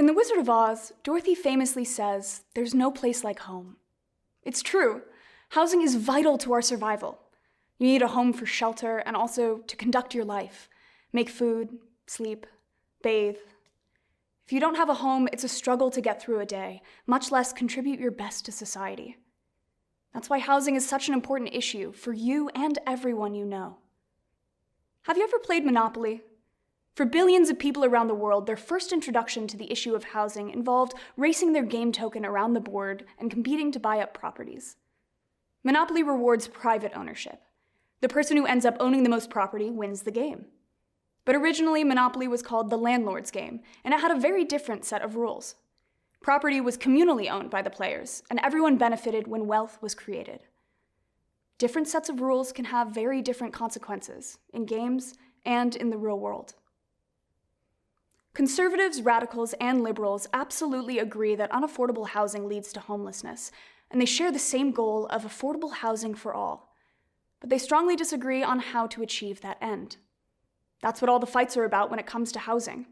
In The Wizard of Oz, Dorothy famously says, "There's no place like home." It's true. Housing is vital to our survival. You need a home for shelter and also to conduct your life, make food, sleep, bathe. If you don't have a home, it's a struggle to get through a day, much less contribute your best to society. That's why housing is such an important issue for you and everyone you know. Have you ever played Monopoly? For billions of people around the world, their first introduction to the issue of housing involved racing their game token around the board and competing to buy up properties. Monopoly rewards private ownership. The person who ends up owning the most property wins the game. But originally, Monopoly was called the landlord's game, and it had a very different set of rules. Property was communally owned by the players, and everyone benefited when wealth was created. Different sets of rules can have very different consequences in games and in the real world. Conservatives, radicals, and liberals absolutely agree that unaffordable housing leads to homelessness, and they share the same goal of affordable housing for all. But they strongly disagree on how to achieve that end. That's what all the fights are about when it comes to housing.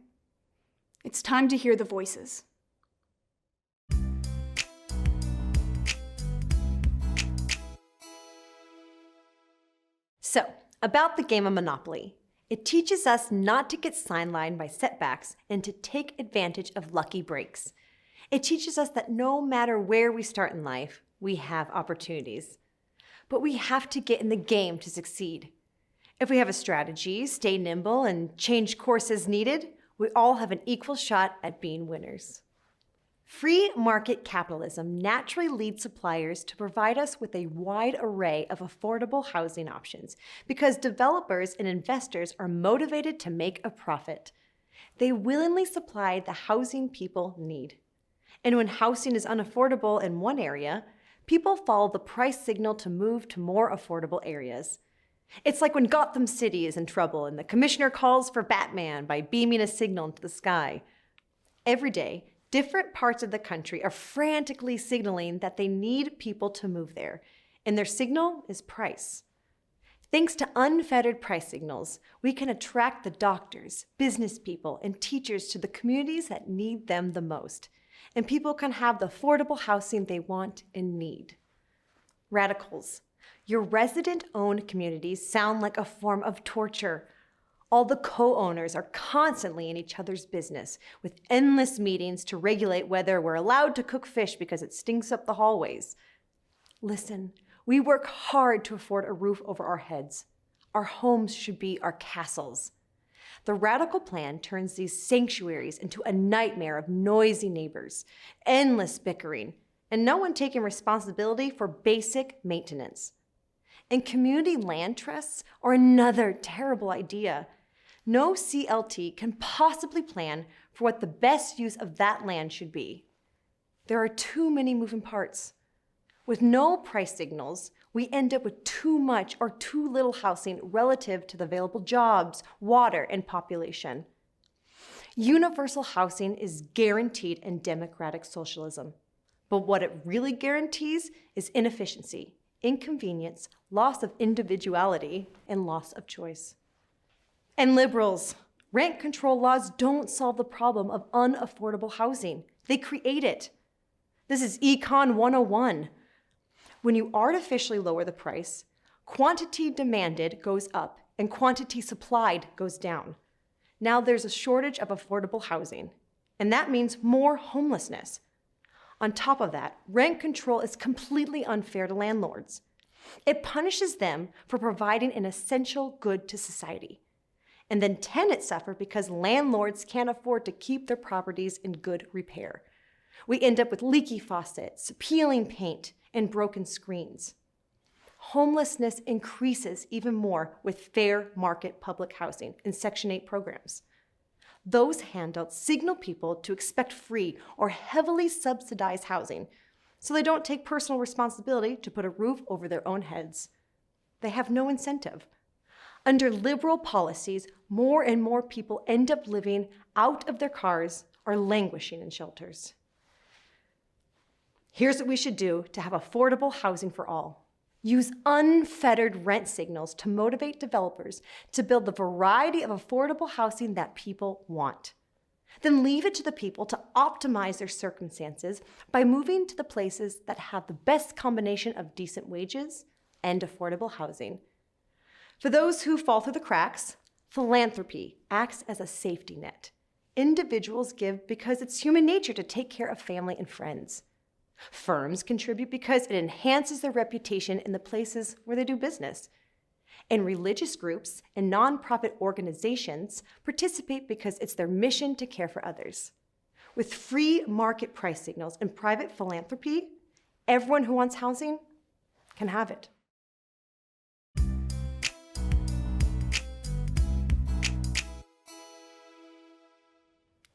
It's time to hear the voices. So, about the game of Monopoly. It teaches us not to get sidelined by setbacks and to take advantage of lucky breaks. It teaches us that no matter where we start in life, we have opportunities. But we have to get in the game to succeed. If we have a strategy, stay nimble, and change course as needed, we all have an equal shot at being winners. Free market capitalism naturally leads suppliers to provide us with a wide array of affordable housing options because developers and investors are motivated to make a profit. They willingly supply the housing people need. And when housing is unaffordable in one area, people follow the price signal to move to more affordable areas. It's like when Gotham City is in trouble and the commissioner calls for Batman by beaming a signal into the sky. Every day, different parts of the country are frantically signaling that they need people to move there, and their signal is price. Thanks to unfettered price signals, we can attract the doctors, business people, and teachers to the communities that need them the most, and people can have the affordable housing they want and need. Radicals, your resident-owned communities sound like a form of torture. All the co-owners are constantly in each other's business, with endless meetings to regulate whether we're allowed to cook fish because it stinks up the hallways. Listen, we work hard to afford a roof over our heads. Our homes should be our castles. The radical plan turns these sanctuaries into a nightmare of noisy neighbors, endless bickering, and no one taking responsibility for basic maintenance. And community land trusts are another terrible idea. No CLT can possibly plan for what the best use of that land should be. There are too many moving parts. With no price signals, we end up with too much or too little housing relative to the available jobs, water, and population. Universal housing is guaranteed in democratic socialism. But what it really guarantees is inefficiency, inconvenience, loss of individuality, and loss of choice. And liberals, rent control laws don't solve the problem of unaffordable housing. They create it. This is Econ 101. When you artificially lower the price, quantity demanded goes up and quantity supplied goes down. Now there's a shortage of affordable housing, and that means more homelessness. On top of that, rent control is completely unfair to landlords. It punishes them for providing an essential good to society. And then tenants suffer because landlords can't afford to keep their properties in good repair. We end up with leaky faucets, peeling paint, and broken screens. Homelessness increases even more with fair market public housing and Section 8 programs. Those handouts signal people to expect free or heavily subsidized housing, so they don't take personal responsibility to put a roof over their own heads. They have no incentive. Under liberal policies, more and more people end up living out of their cars or languishing in shelters. Here's what we should do to have affordable housing for all. Use unfettered rent signals to motivate developers to build the variety of affordable housing that people want. Then leave it to the people to optimize their circumstances by moving to the places that have the best combination of decent wages and affordable housing. For those who fall through the cracks, philanthropy acts as a safety net. Individuals give because it's human nature to take care of family and friends. Firms contribute because it enhances their reputation in the places where they do business. And religious groups and nonprofit organizations participate because it's their mission to care for others. With free market price signals and private philanthropy, everyone who wants housing can have it.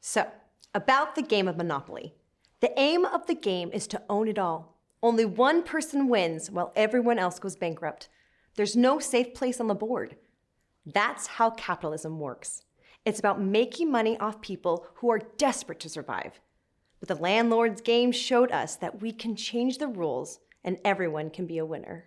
So, about the game of Monopoly. The aim of the game is to own it all. Only one person wins while everyone else goes bankrupt. There's no safe place on the board. That's how capitalism works. It's about making money off people who are desperate to survive. But the landlord's game showed us that we can change the rules and everyone can be a winner.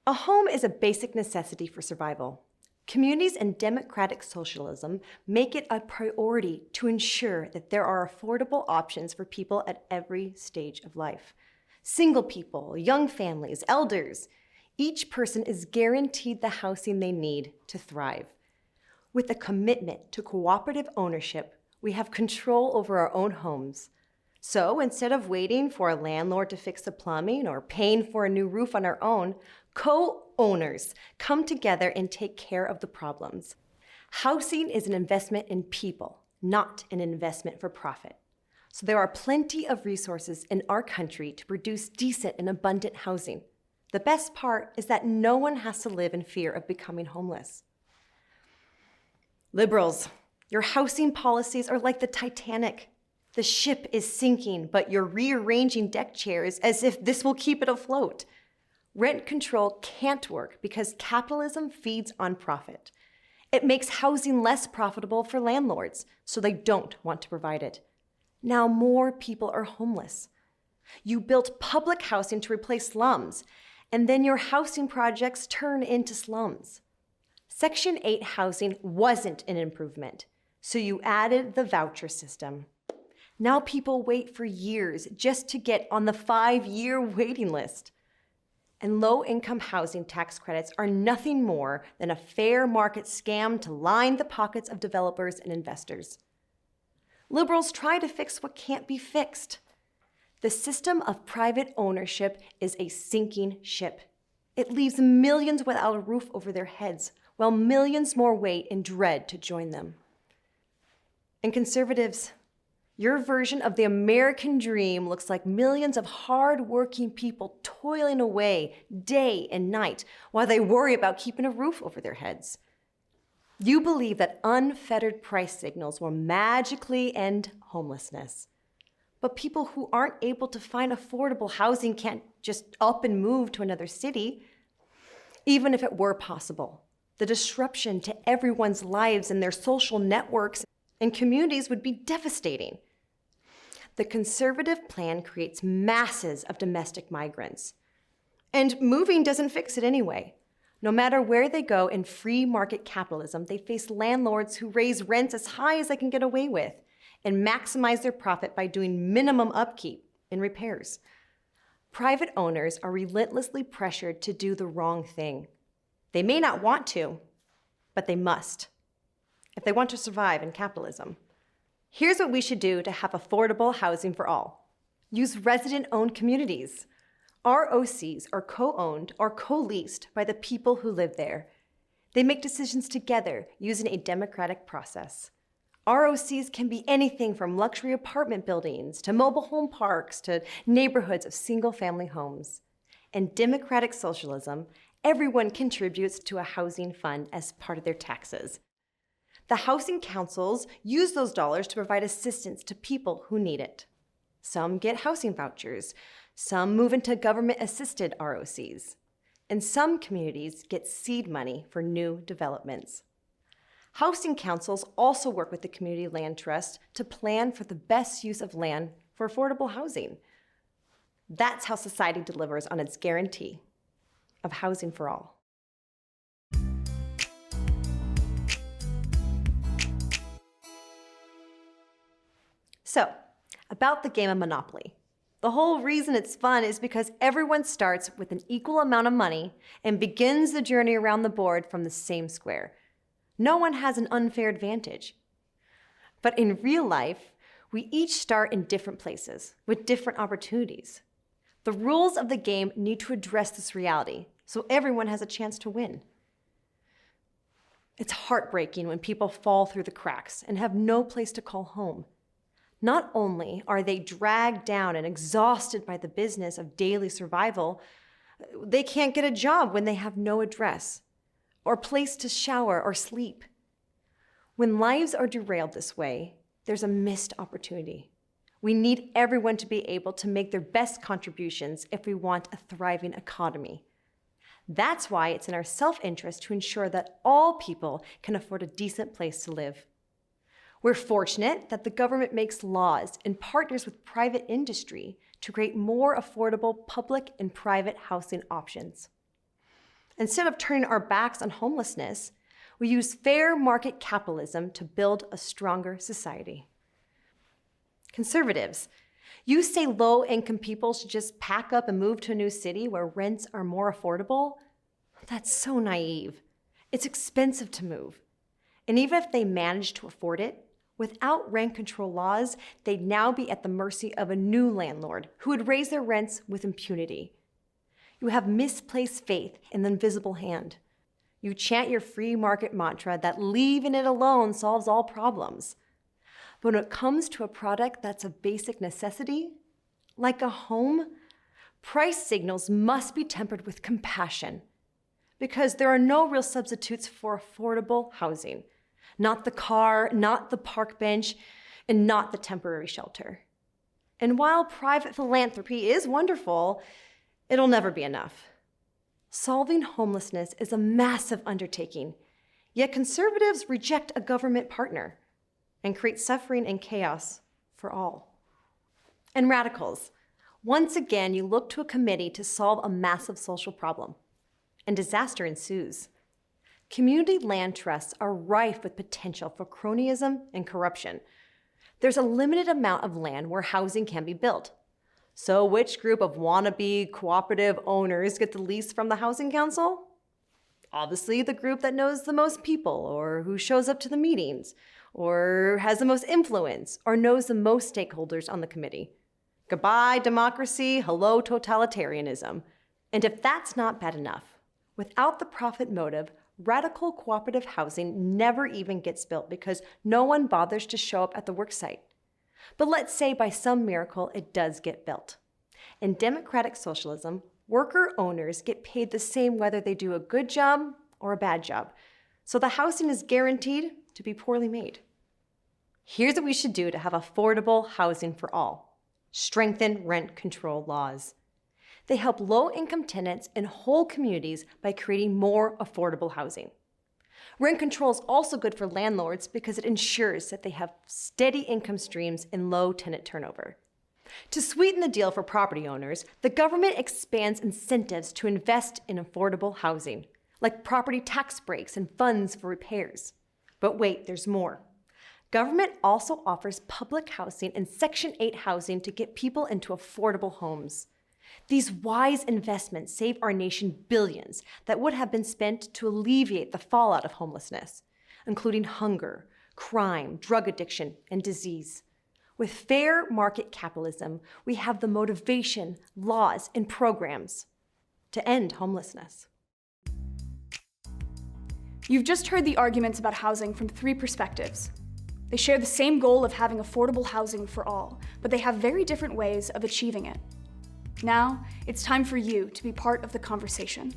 A home is a basic necessity for survival. Communities and democratic socialism make it a priority to ensure that there are affordable options for people at every stage of life. Single people, young families, elders. Each person is guaranteed the housing they need to thrive. With a commitment to cooperative ownership, we have control over our own homes. So instead of waiting for a landlord to fix the plumbing or paying for a new roof on our own, co-owners come together and take care of the problems. Housing is an investment in people, not an investment for profit. So there are plenty of resources in our country to produce decent and abundant housing. The best part is that no one has to live in fear of becoming homeless. Liberals, your housing policies are like the Titanic. The ship is sinking, but you're rearranging deck chairs as if this will keep it afloat. Rent control can't work because capitalism feeds on profit. It makes housing less profitable for landlords, so they don't want to provide it. Now more people are homeless. You built public housing to replace slums, and then your housing projects turn into slums. Section 8 housing wasn't an improvement, so you added the voucher system. Now people wait for years just to get on the 5-year waiting list. And low-income housing tax credits are nothing more than a fair market scam to line the pockets of developers and investors. Liberals try to fix what can't be fixed. The system of private ownership is a sinking ship. It leaves millions without a roof over their heads, while millions more wait in dread to join them. And conservatives, your version of the American dream looks like millions of hard-working people toiling away day and night while they worry about keeping a roof over their heads. You believe that unfettered price signals will magically end homelessness. But people who aren't able to find affordable housing can't just up and move to another city. Even if it were possible, the disruption to everyone's lives and their social networks and communities would be devastating. The conservative plan creates masses of domestic migrants. And moving doesn't fix it anyway. No matter where they go in free market capitalism, they face landlords who raise rents as high as they can get away with and maximize their profit by doing minimum upkeep and repairs. Private owners are relentlessly pressured to do the wrong thing. They may not want to, but they must, if they want to survive in capitalism. Here's what we should do to have affordable housing for all. Use resident-owned communities. ROCs are co-owned or co-leased by the people who live there. They make decisions together using a democratic process. ROCs can be anything from luxury apartment buildings to mobile home parks to neighborhoods of single-family homes. In democratic socialism, everyone contributes to a housing fund as part of their taxes. The housing councils use those dollars to provide assistance to people who need it. Some get housing vouchers, some move into government-assisted ROCs, and some communities get seed money for new developments. Housing councils also work with the Community Land Trust to plan for the best use of land for affordable housing. That's how society delivers on its guarantee of housing for all. So, about the game of Monopoly. The whole reason it's fun is because everyone starts with an equal amount of money and begins the journey around the board from the same square. No one has an unfair advantage. But in real life, we each start in different places with different opportunities. The rules of the game need to address this reality so everyone has a chance to win. It's heartbreaking when people fall through the cracks and have no place to call home. Not only are they dragged down and exhausted by the business of daily survival, they can't get a job when they have no address or place to shower or sleep. When lives are derailed this way, there's a missed opportunity. We need everyone to be able to make their best contributions if we want a thriving economy. That's why it's in our self-interest to ensure that all people can afford a decent place to live. We're fortunate that the government makes laws and partners with private industry to create more affordable public and private housing options. Instead of turning our backs on homelessness, we use fair market capitalism to build a stronger society. Conservatives, you say low-income people should just pack up and move to a new city where rents are more affordable? That's so naive. It's expensive to move. And even if they manage to afford it, without rent control laws, they'd now be at the mercy of a new landlord who would raise their rents with impunity. You have misplaced faith in the invisible hand. You chant your free market mantra that leaving it alone solves all problems. But when it comes to a product that's a basic necessity, like a home, price signals must be tempered with compassion, because there are no real substitutes for affordable housing. Not the car, not the park bench, and not the temporary shelter. And while private philanthropy is wonderful, it'll never be enough. Solving homelessness is a massive undertaking, yet conservatives reject a government partner and create suffering and chaos for all. And radicals, once again, you look to a committee to solve a massive social problem, and disaster ensues. Community land trusts are rife with potential for cronyism and corruption. There's a limited amount of land where housing can be built. So which group of wannabe cooperative owners get the lease from the housing council? Obviously the group that knows the most people, or who shows up to the meetings, or has the most influence, or knows the most stakeholders on the committee. Goodbye democracy, hello totalitarianism. And if that's not bad enough, without the profit motive, radical cooperative housing never even gets built because no one bothers to show up at the worksite. But let's say by some miracle it does get built. In democratic socialism, worker owners get paid the same whether they do a good job or a bad job. So the housing is guaranteed to be poorly made. Here's what we should do to have affordable housing for all. Strengthen rent control laws. They help low-income tenants and whole communities by creating more affordable housing. Rent control is also good for landlords because it ensures that they have steady income streams and low tenant turnover. To sweeten the deal for property owners, the government expands incentives to invest in affordable housing, like property tax breaks and funds for repairs. But wait, there's more. Government also offers public housing and Section 8 housing to get people into affordable homes. These wise investments save our nation billions that would have been spent to alleviate the fallout of homelessness, including hunger, crime, drug addiction, and disease. With fair market capitalism, we have the motivation, laws, and programs to end homelessness. You've just heard the arguments about housing from 3 perspectives. They share the same goal of having affordable housing for all, but they have very different ways of achieving it. Now, it's time for you to be part of the conversation.